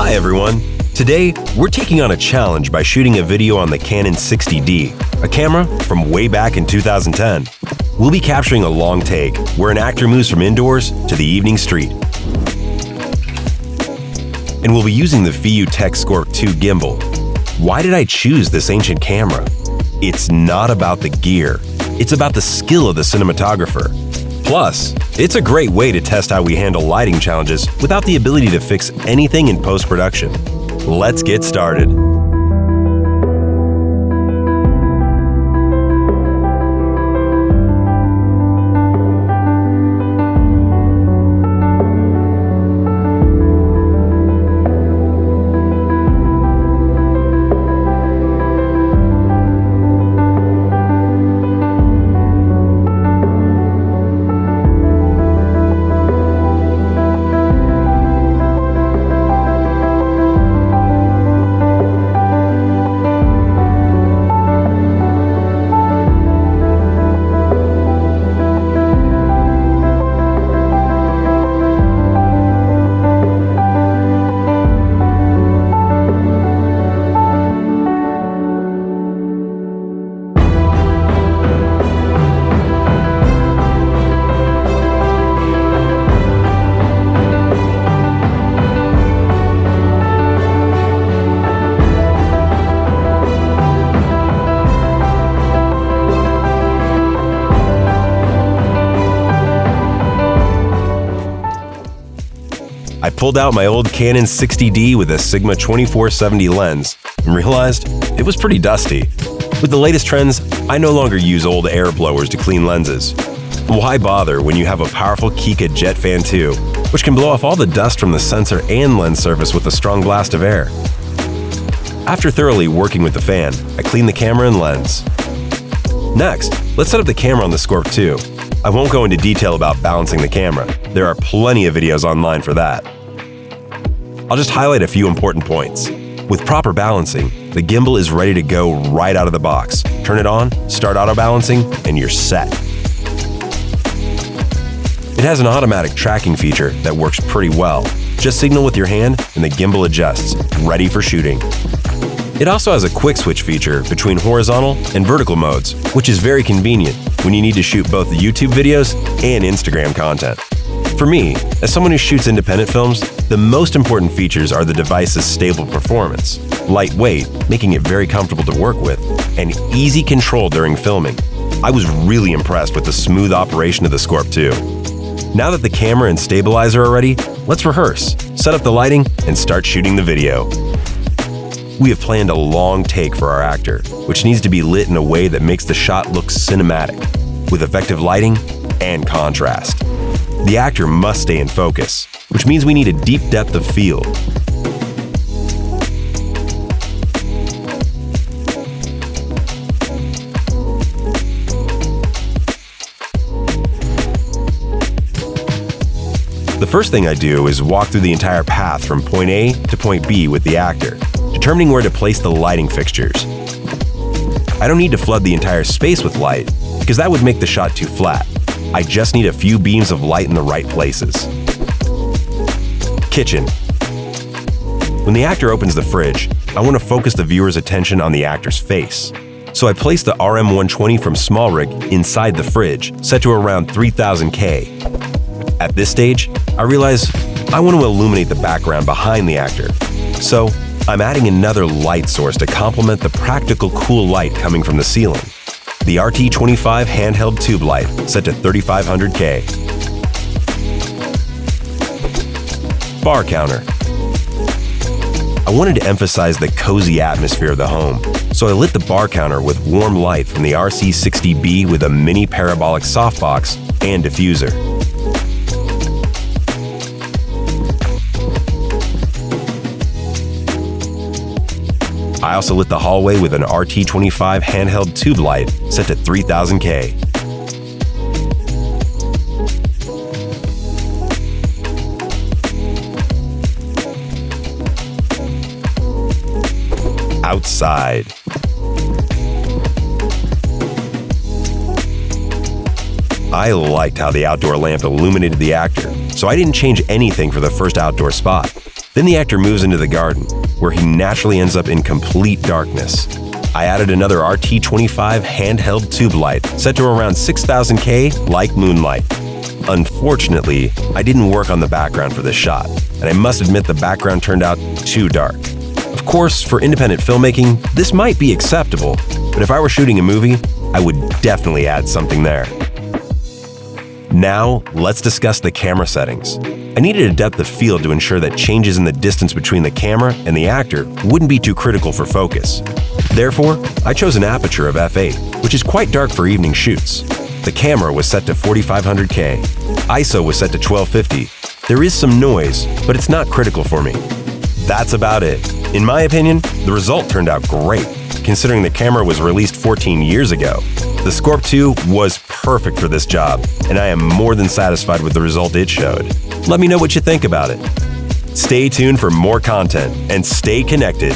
Hi everyone! Today, we're taking on a challenge by shooting a video on the Canon 60D, a camera from way back in 2010. We'll be capturing a long take, where an actor moves from indoors to the evening street. And we'll be using the Feiyu Tech SCORP 2 gimbal. Why did I choose this ancient camera? It's not about the gear, it's about the skill of the cinematographer. Plus, it's a great way to test how we handle lighting challenges without the ability to fix anything in post-production. Let's get started. I pulled out my old Canon 60D with a Sigma 2470 lens and realized it was pretty dusty. With the latest trends, I no longer use old air blowers to clean lenses. Why bother when you have a powerful Kika Jet Fan 2, which can blow off all the dust from the sensor and lens surface with a strong blast of air? After thoroughly working with the fan, I cleaned the camera and lens. Next, let's set up the camera on the SCORP 2. I won't go into detail about balancing the camera. There are plenty of videos online for that. I'll just highlight a few important points. With proper balancing, the gimbal is ready to go right out of the box. Turn it on, start auto balancing, and you're set. It has an automatic tracking feature that works pretty well. Just signal with your hand and the gimbal adjusts, ready for shooting. It also has a quick switch feature between horizontal and vertical modes, which is very convenient when you need to shoot both YouTube videos and Instagram content. For me, as someone who shoots independent films, the most important features are the device's stable performance, lightweight, making it very comfortable to work with, and easy control during filming. I was really impressed with the smooth operation of the SCORP 2. Now that the camera and stabilizer are ready, let's rehearse, set up the lighting, and start shooting the video. We have planned a long take for our actor, which needs to be lit in a way that makes the shot look cinematic, with effective lighting and contrast. The actor must stay in focus, which means we need a deep depth of field. The first thing I do is walk through the entire path from point A to point B with the actor, determining where to place the lighting fixtures. I don't need to flood the entire space with light, because that would make the shot too flat. I just need a few beams of light in the right places. Kitchen. When the actor opens the fridge, I want to focus the viewer's attention on the actor's face. So I place the RM120 from SmallRig inside the fridge, set to around 3000K. At this stage, I realize I want to illuminate the background behind the actor. So I'm adding another light source to complement the practical cool light coming from the ceiling. The RT25 handheld tube light, set to 3500K. Bar counter. I wanted to emphasize the cozy atmosphere of the home, so I lit the bar counter with warm light from the RC60B with a mini parabolic softbox and diffuser. I also lit the hallway with an RT25 handheld tube light set to 3000K. Outside. I liked how the outdoor lamp illuminated the actor, so I didn't change anything for the first outdoor spot. Then the actor moves into the garden, where he naturally ends up in complete darkness. I added another RT25 handheld tube light set to around 6000K like moonlight. Unfortunately, I didn't work on the background for this shot, and I must admit the background turned out too dark. Of course, for independent filmmaking, this might be acceptable, but if I were shooting a movie, I would definitely add something there. Now, let's discuss the camera settings. I needed a depth of field to ensure that changes in the distance between the camera and the actor wouldn't be too critical for focus. Therefore, I chose an aperture of f8, which is quite dark for evening shoots. The camera was set to 4500K. ISO was set to 1250. There is some noise, but it's not critical for me. That's about it. In my opinion, the result turned out great. Considering the camera was released 14 years ago, the SCORP 2 was perfect for this job, and I am more than satisfied with the result it showed. Let me know what you think about it. Stay tuned for more content and stay connected.